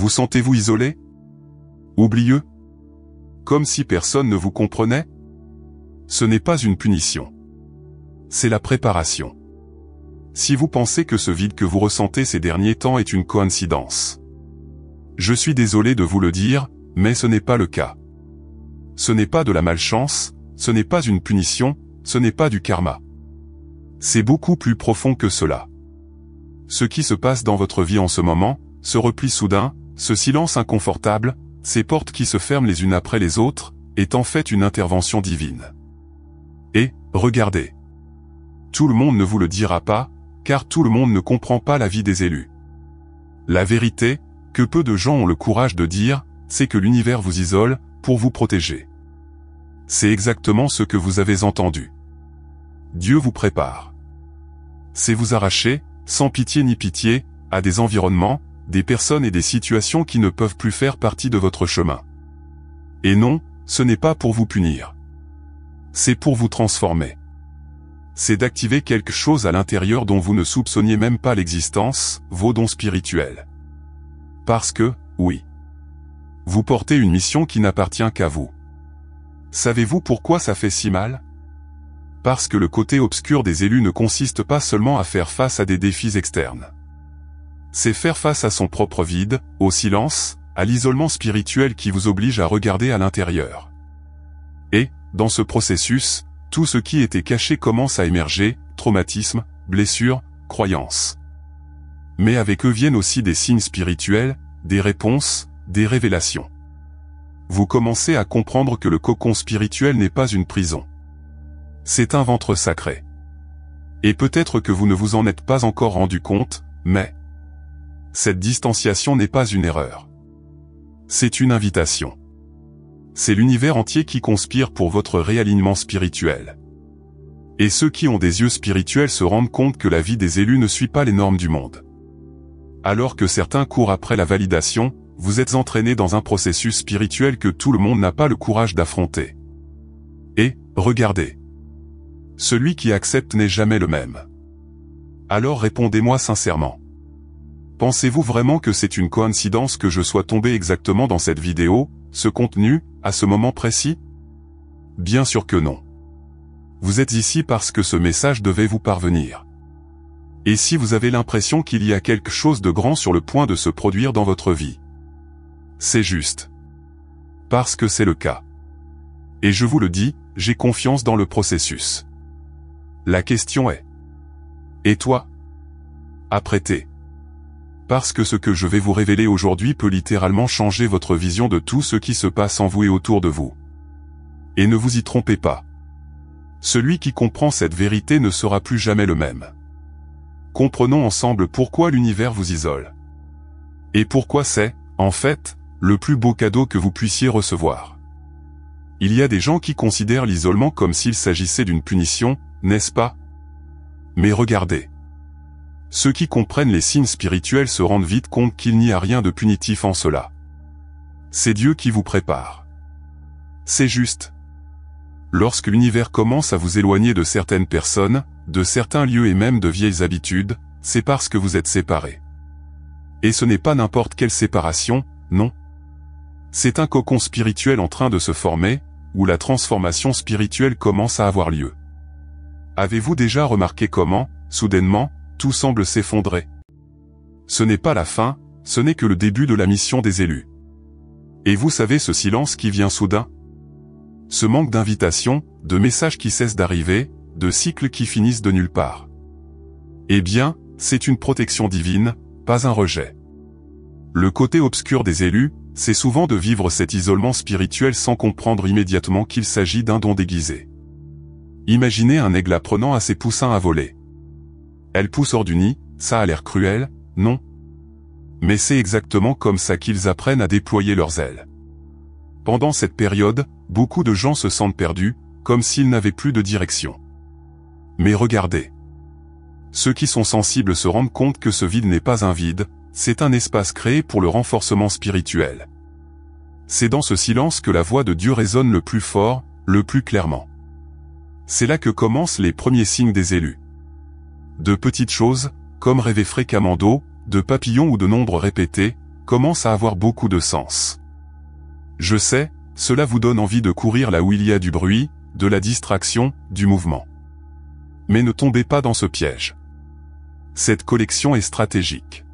Vous sentez-vous isolé? Oublieux? Comme si personne ne vous comprenait? Ce n'est pas une punition. C'est la préparation. Si vous pensez que ce vide que vous ressentez ces derniers temps est une coïncidence, je suis désolé de vous le dire, mais ce n'est pas le cas. Ce n'est pas de la malchance, ce n'est pas une punition, ce n'est pas du karma. C'est beaucoup plus profond que cela. Ce qui se passe dans votre vie en ce moment, ce repli soudain, ce silence inconfortable, ces portes qui se ferment les unes après les autres, est en fait une intervention divine. Et, regardez. Tout le monde ne vous le dira pas, car tout le monde ne comprend pas la vie des élus. La vérité, que peu de gens ont le courage de dire, c'est que l'univers vous isole, pour vous protéger. C'est exactement ce que vous avez entendu. Dieu vous prépare. C'est vous arracher, sans pitié ni pitié, à des environnements, des personnes et des situations qui ne peuvent plus faire partie de votre chemin. Et non, ce n'est pas pour vous punir. C'est pour vous transformer. C'est d'activer quelque chose à l'intérieur dont vous ne soupçonniez même pas l'existence, vos dons spirituels. Parce que, oui, vous portez une mission qui n'appartient qu'à vous. Savez-vous pourquoi ça fait si mal? Parce que le côté obscur des élus ne consiste pas seulement à faire face à des défis externes. C'est faire face à son propre vide, au silence, à l'isolement spirituel qui vous oblige à regarder à l'intérieur. Et, dans ce processus, tout ce qui était caché commence à émerger, traumatismes, blessures, croyances. Mais avec eux viennent aussi des signes spirituels, des réponses, des révélations. Vous commencez à comprendre que le cocon spirituel n'est pas une prison. C'est un ventre sacré. Et peut-être que vous ne vous en êtes pas encore rendu compte, mais cette distanciation n'est pas une erreur. C'est une invitation. C'est l'univers entier qui conspire pour votre réalignement spirituel. Et ceux qui ont des yeux spirituels se rendent compte que la vie des élus ne suit pas les normes du monde. Alors que certains courent après la validation, vous êtes entraînés dans un processus spirituel que tout le monde n'a pas le courage d'affronter. Et, regardez. Celui qui accepte n'est jamais le même. Alors répondez-moi sincèrement. Pensez-vous vraiment que c'est une coïncidence que je sois tombé exactement dans cette vidéo, ce contenu, à ce moment précis? Bien sûr que non. Vous êtes ici parce que ce message devait vous parvenir. Et si vous avez l'impression qu'il y a quelque chose de grand sur le point de se produire dans votre vie, c'est juste. Parce que c'est le cas. Et je vous le dis, j'ai confiance dans le processus. La question est: et toi? Apprêtez. Parce que ce que je vais vous révéler aujourd'hui peut littéralement changer votre vision de tout ce qui se passe en vous et autour de vous. Et ne vous y trompez pas. Celui qui comprend cette vérité ne sera plus jamais le même. Comprenons ensemble pourquoi l'univers vous isole. Et pourquoi c'est, en fait, le plus beau cadeau que vous puissiez recevoir. Il y a des gens qui considèrent l'isolement comme s'il s'agissait d'une punition, n'est-ce pas? Mais regardez. Ceux qui comprennent les signes spirituels se rendent vite compte qu'il n'y a rien de punitif en cela. C'est Dieu qui vous prépare. C'est juste. Lorsque l'univers commence à vous éloigner de certaines personnes, de certains lieux et même de vieilles habitudes, c'est parce que vous êtes séparés. Et ce n'est pas n'importe quelle séparation, non. C'est un cocon spirituel en train de se former, où la transformation spirituelle commence à avoir lieu. Avez-vous déjà remarqué comment, soudainement, tout semble s'effondrer? Ce n'est pas la fin, ce n'est que le début de la mission des élus. Et vous savez ce silence qui vient soudain? Ce manque d'invitation, de messages qui cessent d'arriver, de cycles qui finissent de nulle part. Eh bien, c'est une protection divine, pas un rejet. Le côté obscur des élus, c'est souvent de vivre cet isolement spirituel sans comprendre immédiatement qu'il s'agit d'un don déguisé. Imaginez un aigle apprenant à ses poussins à voler. Elle pousse hors du nid, ça a l'air cruel, non? Mais c'est exactement comme ça qu'ils apprennent à déployer leurs ailes. Pendant cette période, beaucoup de gens se sentent perdus, comme s'ils n'avaient plus de direction. Mais regardez. Ceux qui sont sensibles se rendent compte que ce vide n'est pas un vide, c'est un espace créé pour le renforcement spirituel. C'est dans ce silence que la voix de Dieu résonne le plus fort, le plus clairement. C'est là que commencent les premiers signes des élus. De petites choses, comme rêver fréquemment d'eau, de papillons ou de nombres répétés, commence à avoir beaucoup de sens. Je sais, cela vous donne envie de courir là où il y a du bruit, de la distraction, du mouvement. Mais ne tombez pas dans ce piège. Cette collection est stratégique.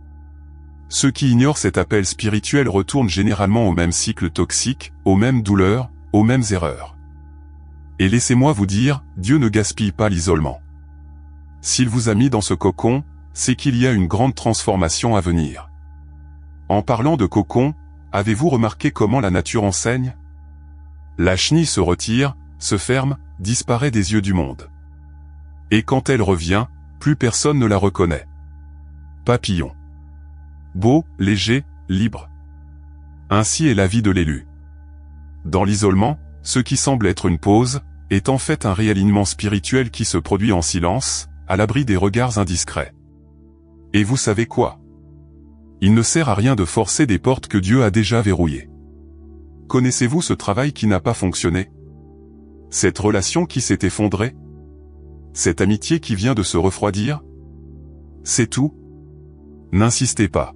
Ceux qui ignorent cet appel spirituel retournent généralement au même cycle toxique, aux mêmes douleurs, aux mêmes erreurs. Et laissez-moi vous dire, Dieu ne gaspille pas l'isolement. S'il vous a mis dans ce cocon, c'est qu'il y a une grande transformation à venir. En parlant de cocon, avez-vous remarqué comment la nature enseigne? La chenille se retire, se ferme, disparaît des yeux du monde. Et quand elle revient, plus personne ne la reconnaît. Papillon. Beau, léger, libre. Ainsi est la vie de l'élu. Dans l'isolement, ce qui semble être une pause, est en fait un réalignement spirituel qui se produit en silence, à l'abri des regards indiscrets. Et vous savez quoi? Il ne sert à rien de forcer des portes que Dieu a déjà verrouillées. Connaissez-vous ce travail qui n'a pas fonctionné? Cette relation qui s'est effondrée? Cette amitié qui vient de se refroidir? C'est tout? N'insistez pas.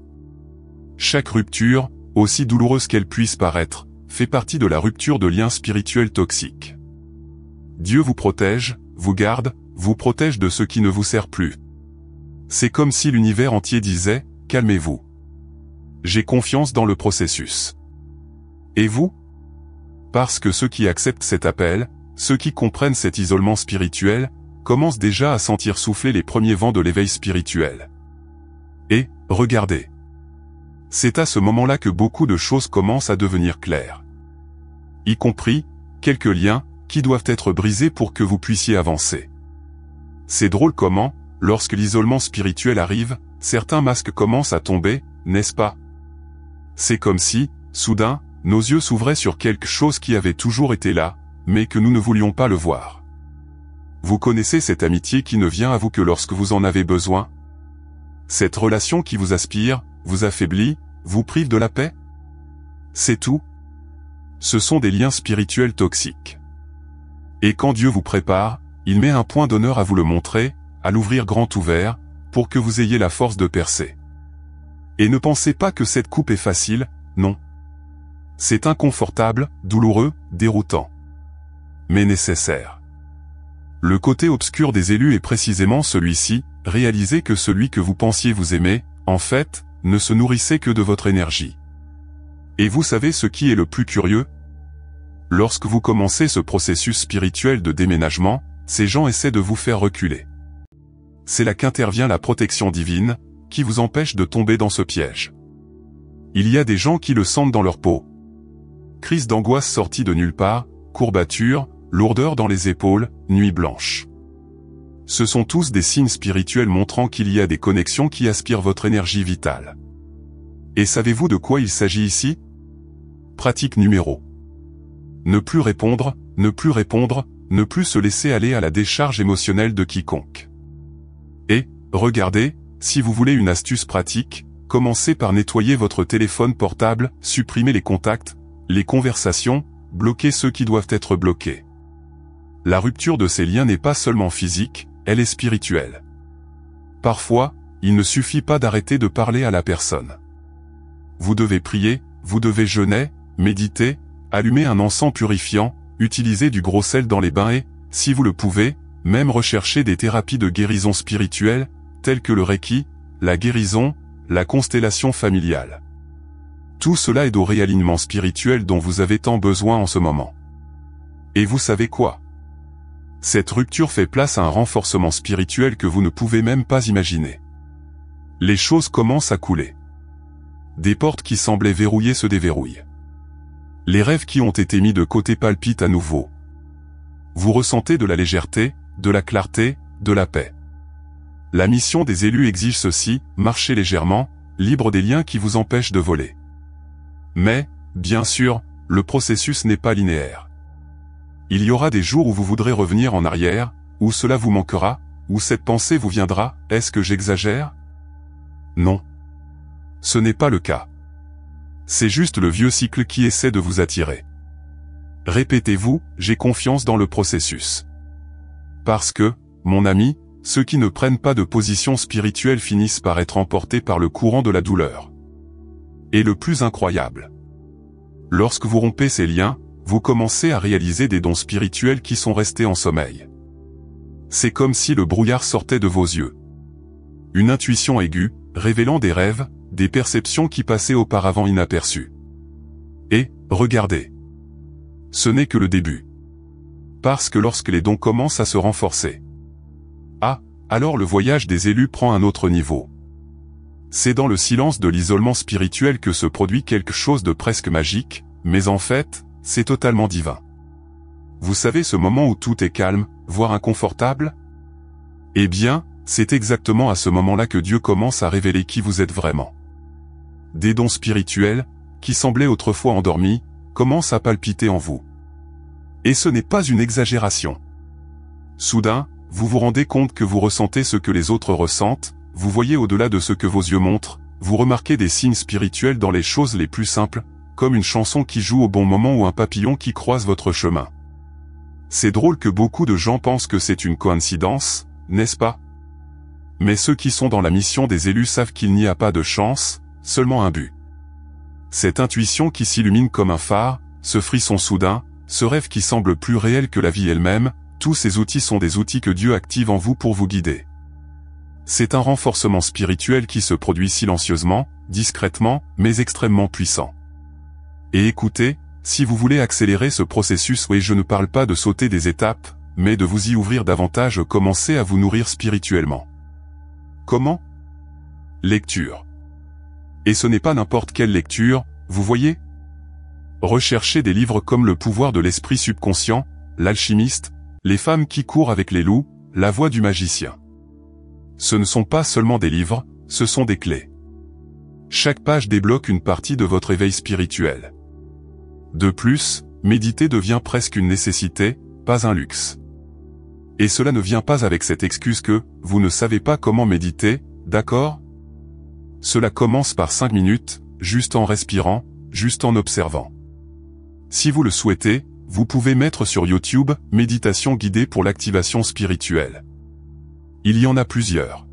Chaque rupture, aussi douloureuse qu'elle puisse paraître, fait partie de la rupture de liens spirituels toxiques. Dieu vous protège, vous garde, vous protège de ce qui ne vous sert plus. C'est comme si l'univers entier disait, calmez-vous. J'ai confiance dans le processus. Et vous? Parce que ceux qui acceptent cet appel, ceux qui comprennent cet isolement spirituel, commencent déjà à sentir souffler les premiers vents de l'éveil spirituel. Et, regardez. C'est à ce moment-là que beaucoup de choses commencent à devenir claires. Y compris, quelques liens, qui doivent être brisés pour que vous puissiez avancer. C'est drôle comment, lorsque l'isolement spirituel arrive, certains masques commencent à tomber, n'est-ce pas? C'est comme si, soudain, nos yeux s'ouvraient sur quelque chose qui avait toujours été là, mais que nous ne voulions pas le voir. Vous connaissez cette amitié qui ne vient à vous que lorsque vous en avez besoin? Cette relation qui vous aspire, vous affaiblit, vous prive de la paix? C'est tout? Ce sont des liens spirituels toxiques. Et quand Dieu vous prépare, il met un point d'honneur à vous le montrer, à l'ouvrir grand ouvert, pour que vous ayez la force de percer. Et ne pensez pas que cette coupe est facile, non. C'est inconfortable, douloureux, déroutant. Mais nécessaire. Le côté obscur des élus est précisément celui-ci, réaliser que celui que vous pensiez vous aimer, en fait, ne se nourrissait que de votre énergie. Et vous savez ce qui est le plus curieux? Lorsque vous commencez ce processus spirituel de déménagement, ces gens essaient de vous faire reculer. C'est là qu'intervient la protection divine, qui vous empêche de tomber dans ce piège. Il y a des gens qui le sentent dans leur peau. Crise d'angoisse sortie de nulle part, courbature, lourdeur dans les épaules, nuit blanche. Ce sont tous des signes spirituels montrant qu'il y a des connexions qui aspirent votre énergie vitale. Et savez-vous de quoi il s'agit ici? Pratique numéro. Ne plus répondre, ne plus répondre, ne plus se laisser aller à la décharge émotionnelle de quiconque. Et, regardez, si vous voulez une astuce pratique, commencez par nettoyer votre téléphone portable, supprimer les contacts, les conversations, bloquer ceux qui doivent être bloqués. La rupture de ces liens n'est pas seulement physique, elle est spirituelle. Parfois, il ne suffit pas d'arrêter de parler à la personne. Vous devez prier, vous devez jeûner, méditer, allumer un encens purifiant, utiliser du gros sel dans les bains et, si vous le pouvez, même rechercher des thérapies de guérison spirituelle, telles que le Reiki, la guérison, la constellation familiale. Tout cela aide au réalignement spirituel dont vous avez tant besoin en ce moment. Et vous savez quoi? Cette rupture fait place à un renforcement spirituel que vous ne pouvez même pas imaginer. Les choses commencent à couler. Des portes qui semblaient verrouillées se déverrouillent. Les rêves qui ont été mis de côté palpitent à nouveau. Vous ressentez de la légèreté, de la clarté, de la paix. La mission des élus exige ceci, marchez légèrement, libre des liens qui vous empêchent de voler. Mais, bien sûr, le processus n'est pas linéaire. Il y aura des jours où vous voudrez revenir en arrière, où cela vous manquera, où cette pensée vous viendra, est-ce que j'exagère? Non. Ce n'est pas le cas. C'est juste le vieux cycle qui essaie de vous attirer. Répétez-vous, j'ai confiance dans le processus. Parce que, mon ami, ceux qui ne prennent pas de position spirituelle finissent par être emportés par le courant de la douleur. Et le plus incroyable. Lorsque vous rompez ces liens, vous commencez à réaliser des dons spirituels qui sont restés en sommeil. C'est comme si le brouillard sortait de vos yeux. Une intuition aiguë, révélant des rêves, des perceptions qui passaient auparavant inaperçues. Et, regardez. Ce n'est que le début. Parce que lorsque les dons commencent à se renforcer, alors le voyage des élus prend un autre niveau. C'est dans le silence de l'isolement spirituel que se produit quelque chose de presque magique, mais en fait, c'est totalement divin. Vous savez ce moment où tout est calme, voire inconfortable? Eh bien, c'est exactement à ce moment-là que Dieu commence à révéler qui vous êtes vraiment. Des dons spirituels, qui semblaient autrefois endormis, commencent à palpiter en vous. Et ce n'est pas une exagération. Soudain, vous vous rendez compte que vous ressentez ce que les autres ressentent, vous voyez au-delà de ce que vos yeux montrent, vous remarquez des signes spirituels dans les choses les plus simples, comme une chanson qui joue au bon moment ou un papillon qui croise votre chemin. C'est drôle que beaucoup de gens pensent que c'est une coïncidence, n'est-ce pas? Mais ceux qui sont dans la mission des élus savent qu'il n'y a pas de chance, seulement un but. Cette intuition qui s'illumine comme un phare, ce frisson soudain, ce rêve qui semble plus réel que la vie elle-même, tous ces outils sont des outils que Dieu active en vous pour vous guider. C'est un renforcement spirituel qui se produit silencieusement, discrètement, mais extrêmement puissant. Et écoutez, si vous voulez accélérer ce processus, oui, je ne parle pas de sauter des étapes, mais de vous y ouvrir davantage, commencez à vous nourrir spirituellement. Comment? Lecture. Et ce n'est pas n'importe quelle lecture, vous voyez? Recherchez des livres comme Le pouvoir de l'esprit subconscient, L'alchimiste, Les femmes qui courent avec les loups, La voix du magicien. Ce ne sont pas seulement des livres, ce sont des clés. Chaque page débloque une partie de votre éveil spirituel. De plus, méditer devient presque une nécessité, pas un luxe. Et cela ne vient pas avec cette excuse que vous ne savez pas comment méditer, d'accord? Cela commence par 5 minutes, juste en respirant, juste en observant. Si vous le souhaitez, vous pouvez mettre sur YouTube « Méditation guidée pour l'activation spirituelle ». Il y en a plusieurs.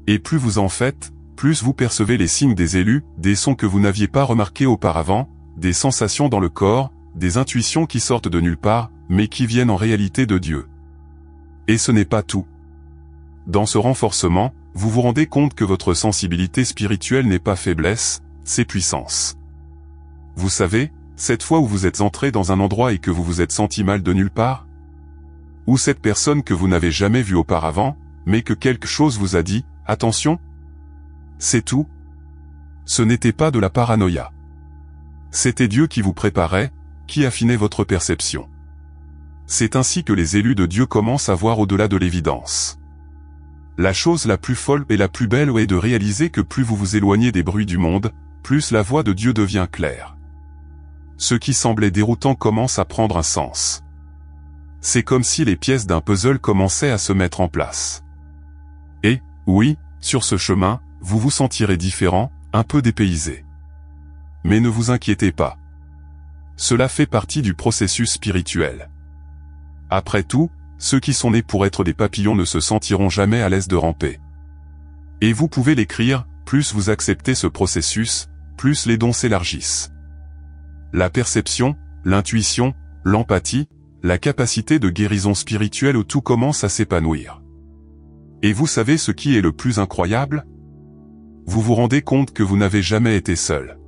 Et plus vous en faites, plus vous percevez les signes des élus, des sons que vous n'aviez pas remarqués auparavant, des sensations dans le corps, des intuitions qui sortent de nulle part, mais qui viennent en réalité de Dieu. Et ce n'est pas tout. Dans ce renforcement, vous vous rendez compte que votre sensibilité spirituelle n'est pas faiblesse, c'est puissance. Vous savez, cette fois où vous êtes entré dans un endroit et que vous vous êtes senti mal de nulle part? Ou cette personne que vous n'avez jamais vue auparavant, mais que quelque chose vous a dit, attention? C'est tout. Ce n'était pas de la paranoïa. C'était Dieu qui vous préparait, qui affinait votre perception. C'est ainsi que les élus de Dieu commencent à voir au-delà de l'évidence. La chose la plus folle et la plus belle est de réaliser que plus vous vous éloignez des bruits du monde, plus la voix de Dieu devient claire. Ce qui semblait déroutant commence à prendre un sens. C'est comme si les pièces d'un puzzle commençaient à se mettre en place. Et, oui, sur ce chemin, vous vous sentirez différent, un peu dépaysé. Mais ne vous inquiétez pas. Cela fait partie du processus spirituel. Après tout, ceux qui sont nés pour être des papillons ne se sentiront jamais à l'aise de ramper. Et vous pouvez l'écrire, plus vous acceptez ce processus, plus les dons s'élargissent. La perception, l'intuition, l'empathie, la capacité de guérison spirituelle où tout commence à s'épanouir. Et vous savez ce qui est le plus incroyable? Vous vous rendez compte que vous n'avez jamais été seul.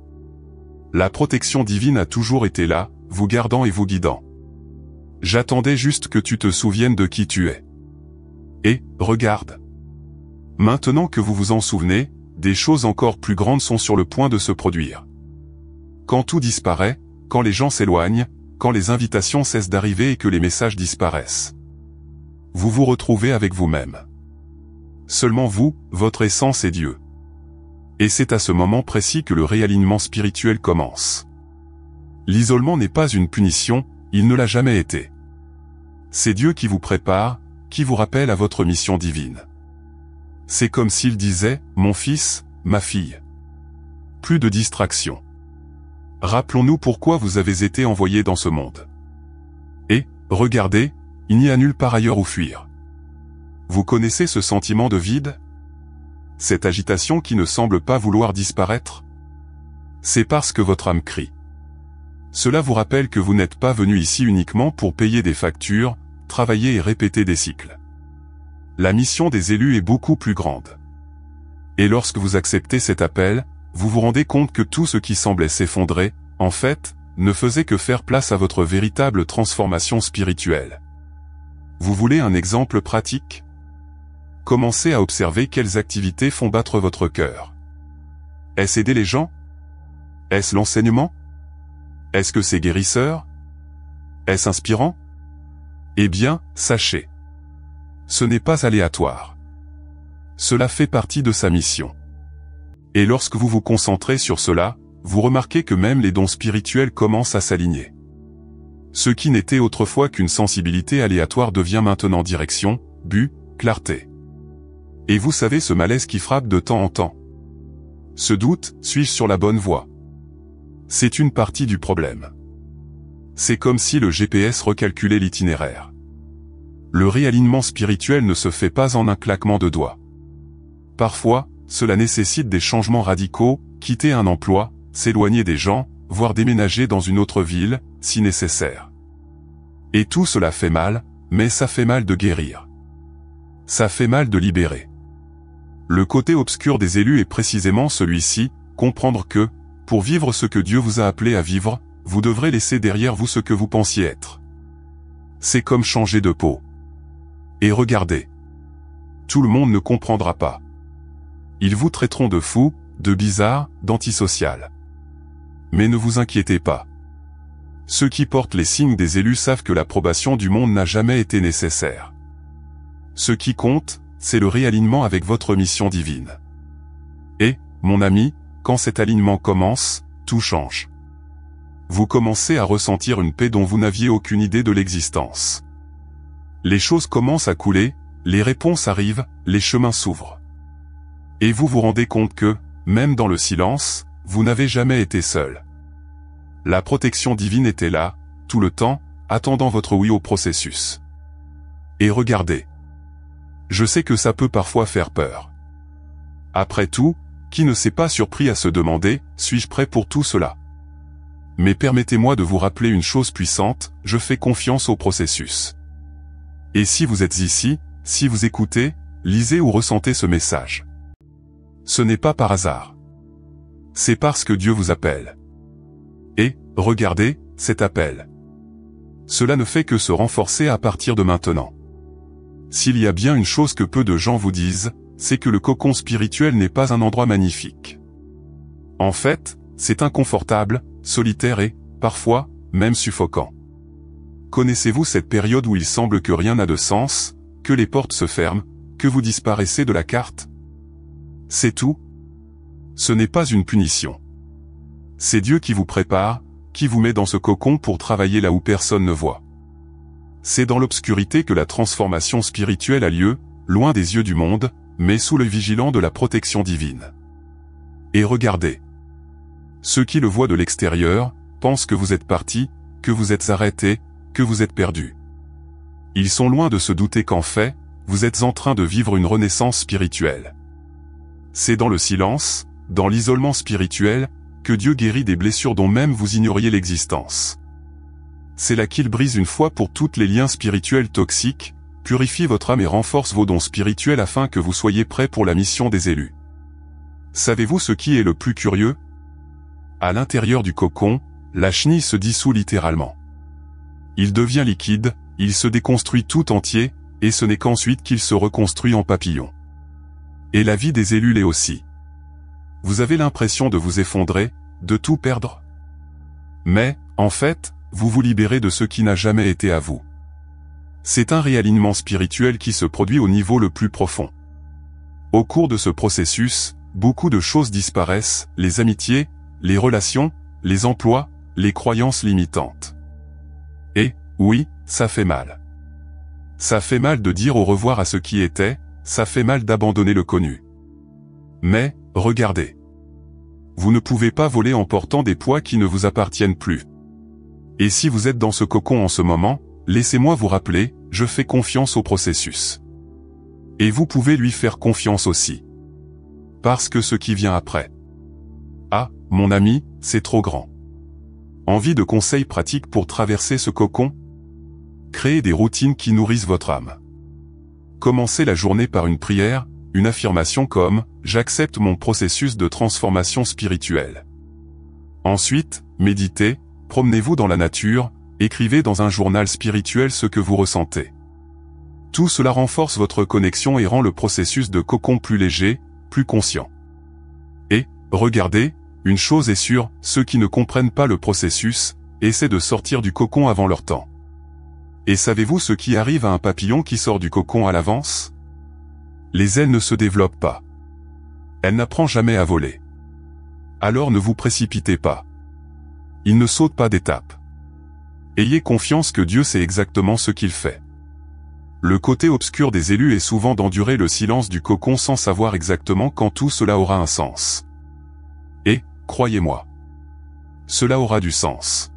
La protection divine a toujours été là, vous gardant et vous guidant. J'attendais juste que tu te souviennes de qui tu es. Et, regarde. Maintenant que vous vous en souvenez, des choses encore plus grandes sont sur le point de se produire. Quand tout disparaît, quand les gens s'éloignent, quand les invitations cessent d'arriver et que les messages disparaissent. Vous vous retrouvez avec vous-même. Seulement vous, votre essence et Dieu. Et c'est à ce moment précis que le réalignement spirituel commence. L'isolement n'est pas une punition, il ne l'a jamais été. C'est Dieu qui vous prépare, qui vous rappelle à votre mission divine. C'est comme s'il disait, mon fils, ma fille. Plus de distraction. Rappelons-nous pourquoi vous avez été envoyés dans ce monde. Et, regardez, il n'y a nulle part ailleurs où fuir. Vous connaissez ce sentiment de vide? Cette agitation qui ne semble pas vouloir disparaître? C'est parce que votre âme crie. Cela vous rappelle que vous n'êtes pas venu ici uniquement pour payer des factures, travailler et répéter des cycles. La mission des élus est beaucoup plus grande. Et lorsque vous acceptez cet appel, vous vous rendez compte que tout ce qui semblait s'effondrer, en fait, ne faisait que faire place à votre véritable transformation spirituelle. Vous voulez un exemple pratique ? Commencez à observer quelles activités font battre votre cœur. Est-ce aider les gens ? Est-ce l'enseignement ? Est-ce que c'est guérisseur ? Est-ce inspirant ? Eh bien, sachez. Ce n'est pas aléatoire. Cela fait partie de sa mission. Et lorsque vous vous concentrez sur cela, vous remarquez que même les dons spirituels commencent à s'aligner. Ce qui n'était autrefois qu'une sensibilité aléatoire devient maintenant direction, but, clarté. Et vous savez ce malaise qui frappe de temps en temps. Ce doute, suis-je sur la bonne voie ? C'est une partie du problème. C'est comme si le GPS recalculait l'itinéraire. Le réalignement spirituel ne se fait pas en un claquement de doigts. Parfois, cela nécessite des changements radicaux, quitter un emploi, s'éloigner des gens, voire déménager dans une autre ville, si nécessaire. Et tout cela fait mal, mais ça fait mal de guérir. Ça fait mal de libérer. Le côté obscur des élus est précisément celui-ci, comprendre que, pour vivre ce que Dieu vous a appelé à vivre, vous devrez laisser derrière vous ce que vous pensiez être. C'est comme changer de peau. Et regardez. Tout le monde ne comprendra pas. Ils vous traiteront de fou, de bizarre, d'antisocial. Mais ne vous inquiétez pas. Ceux qui portent les signes des élus savent que l'approbation du monde n'a jamais été nécessaire. Ce qui compte, c'est le réalignement avec votre mission divine. Et, mon ami, quand cet alignement commence, tout change. Vous commencez à ressentir une paix dont vous n'aviez aucune idée de l'existence. Les choses commencent à couler, les réponses arrivent, les chemins s'ouvrent. Et vous vous rendez compte que, même dans le silence, vous n'avez jamais été seul. La protection divine était là, tout le temps, attendant votre oui au processus. Et regardez. Je sais que ça peut parfois faire peur. Après tout, qui ne s'est pas surpris à se demander, suis-je prêt pour tout cela ? Mais permettez-moi de vous rappeler une chose puissante, je fais confiance au processus. Et si vous êtes ici, si vous écoutez, lisez ou ressentez ce message. Ce n'est pas par hasard. C'est parce que Dieu vous appelle. Et, regardez, cet appel. Cela ne fait que se renforcer à partir de maintenant. S'il y a bien une chose que peu de gens vous disent, c'est que le cocon spirituel n'est pas un endroit magnifique. En fait, c'est inconfortable, solitaire et, parfois, même suffocant. Connaissez-vous cette période où il semble que rien n'a de sens, que les portes se ferment, que vous disparaissez de la carte ? C'est tout ? Ce n'est pas une punition. C'est Dieu qui vous prépare, qui vous met dans ce cocon pour travailler là où personne ne voit. C'est dans l'obscurité que la transformation spirituelle a lieu, loin des yeux du monde, mais sous le vigilant de la protection divine. Et regardez. Ceux qui le voient de l'extérieur, pensent que vous êtes parti, que vous êtes arrêté, que vous êtes perdu. Ils sont loin de se douter qu'en fait, vous êtes en train de vivre une renaissance spirituelle. C'est dans le silence, dans l'isolement spirituel, que Dieu guérit des blessures dont même vous ignoriez l'existence. C'est là qu'il brise une fois pour toutes les liens spirituels toxiques, purifie votre âme et renforce vos dons spirituels afin que vous soyez prêts pour la mission des élus. Savez-vous ce qui est le plus curieux ? À l'intérieur du cocon, la chenille se dissout littéralement. Il devient liquide, il se déconstruit tout entier, et ce n'est qu'ensuite qu'il se reconstruit en papillon. Et la vie des élus l'est aussi. Vous avez l'impression de vous effondrer, de tout perdre. Mais, en fait, vous vous libérez de ce qui n'a jamais été à vous. C'est un réalignement spirituel qui se produit au niveau le plus profond. Au cours de ce processus, beaucoup de choses disparaissent, les amitiés, les relations, les emplois, les croyances limitantes. Et, oui, ça fait mal. Ça fait mal de dire au revoir à ce qui était, ça fait mal d'abandonner le connu. Mais, regardez. Vous ne pouvez pas voler en portant des poids qui ne vous appartiennent plus. Et si vous êtes dans ce cocon en ce moment, laissez-moi vous rappeler, je fais confiance au processus. Et vous pouvez lui faire confiance aussi. Parce que ce qui vient après. Ah, mon ami, c'est trop grand. Envie de conseils pratiques pour traverser ce cocon? Créez des routines qui nourrissent votre âme. Commencez la journée par une prière, une affirmation comme « J'accepte mon processus de transformation spirituelle ». Ensuite, méditez, promenez-vous dans la nature, écrivez dans un journal spirituel ce que vous ressentez. Tout cela renforce votre connexion et rend le processus de cocon plus léger, plus conscient. Et, regardez, une chose est sûre, ceux qui ne comprennent pas le processus, essaient de sortir du cocon avant leur temps. Et savez-vous ce qui arrive à un papillon qui sort du cocon à l'avance? Les ailes ne se développent pas. Elle n'apprend jamais à voler. Alors ne vous précipitez pas. Il ne saute pas d'étape. Ayez confiance que Dieu sait exactement ce qu'il fait. Le côté obscur des élus est souvent d'endurer le silence du cocon sans savoir exactement quand tout cela aura un sens. Et, croyez-moi, cela aura du sens.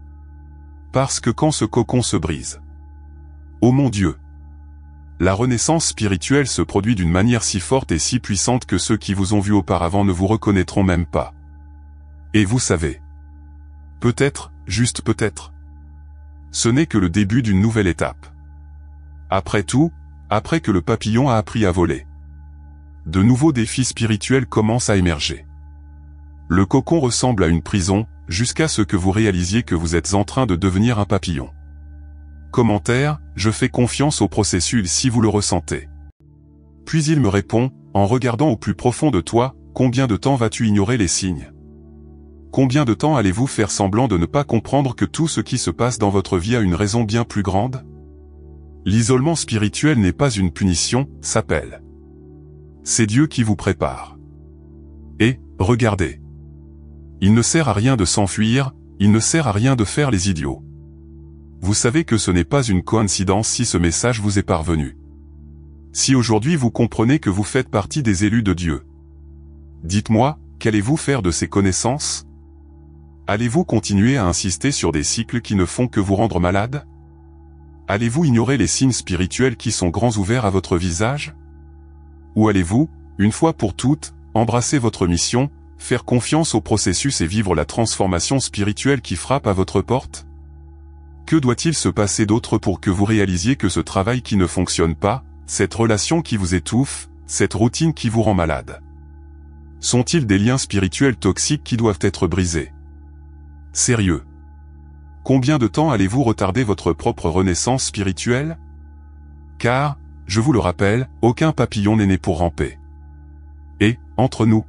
Parce que quand ce cocon se brise, ô mon Dieu, la renaissance spirituelle se produit d'une manière si forte et si puissante que ceux qui vous ont vu auparavant ne vous reconnaîtront même pas. Et vous savez, peut-être, juste peut-être, ce n'est que le début d'une nouvelle étape. Après tout, après que le papillon a appris à voler, de nouveaux défis spirituels commencent à émerger. Le cocon ressemble à une prison, jusqu'à ce que vous réalisiez que vous êtes en train de devenir un papillon. Commentaire, je fais confiance au processus si vous le ressentez. Puis il me répond, en regardant au plus profond de toi, combien de temps vas-tu ignorer les signes? Combien de temps allez-vous faire semblant de ne pas comprendre que tout ce qui se passe dans votre vie a une raison bien plus grande? L'isolement spirituel n'est pas une punition, s'appelle. C'est Dieu qui vous prépare. Et, regardez. Il ne sert à rien de s'enfuir, il ne sert à rien de faire les idiots. Vous savez que ce n'est pas une coïncidence si ce message vous est parvenu. Si aujourd'hui vous comprenez que vous faites partie des élus de Dieu, dites-moi, qu'allez-vous faire de ces connaissances? Allez-vous continuer à insister sur des cycles qui ne font que vous rendre malade? Allez-vous ignorer les signes spirituels qui sont grands ouverts à votre visage? Ou allez-vous, une fois pour toutes, embrasser votre mission, faire confiance au processus et vivre la transformation spirituelle qui frappe à votre porte? Que doit-il se passer d'autre pour que vous réalisiez que ce travail qui ne fonctionne pas, cette relation qui vous étouffe, cette routine qui vous rend malade, sont-ils des liens spirituels toxiques qui doivent être brisés? Sérieux. Combien de temps allez-vous retarder votre propre renaissance spirituelle? Car, je vous le rappelle, aucun papillon n'est né pour ramper. Et, entre nous,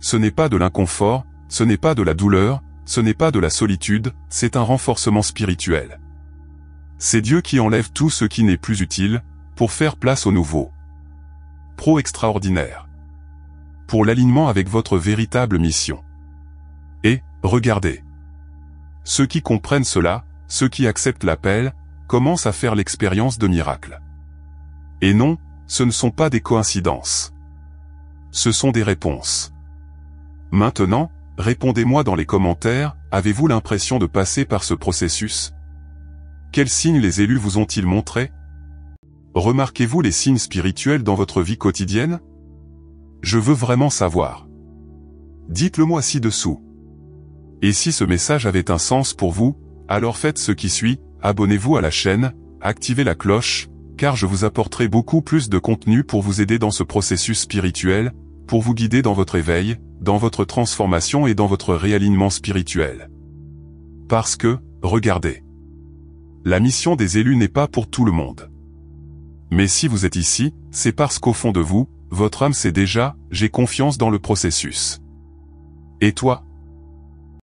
ce n'est pas de l'inconfort, ce n'est pas de la douleur, ce n'est pas de la solitude, c'est un renforcement spirituel. C'est Dieu qui enlève tout ce qui n'est plus utile, pour faire place au nouveau. Pro extraordinaire. Pour l'alignement avec votre véritable mission. Et, regardez. Ceux qui comprennent cela, ceux qui acceptent l'appel, commencent à faire l'expérience de miracles. Et non, ce ne sont pas des coïncidences. Ce sont des réponses. Maintenant, répondez-moi dans les commentaires, avez-vous l'impression de passer par ce processus? Quels signes les élus vous ont-ils montrés? Remarquez-vous les signes spirituels dans votre vie quotidienne? Je veux vraiment savoir. Dites-le moi ci-dessous. Et si ce message avait un sens pour vous, alors faites ce qui suit, abonnez-vous à la chaîne, activez la cloche, car je vous apporterai beaucoup plus de contenu pour vous aider dans ce processus spirituel, pour vous guider dans votre éveil, dans votre transformation et dans votre réalignement spirituel. Parce que, regardez, la mission des élus n'est pas pour tout le monde. Mais si vous êtes ici, c'est parce qu'au fond de vous, votre âme sait déjà, j'ai confiance dans le processus. Et toi?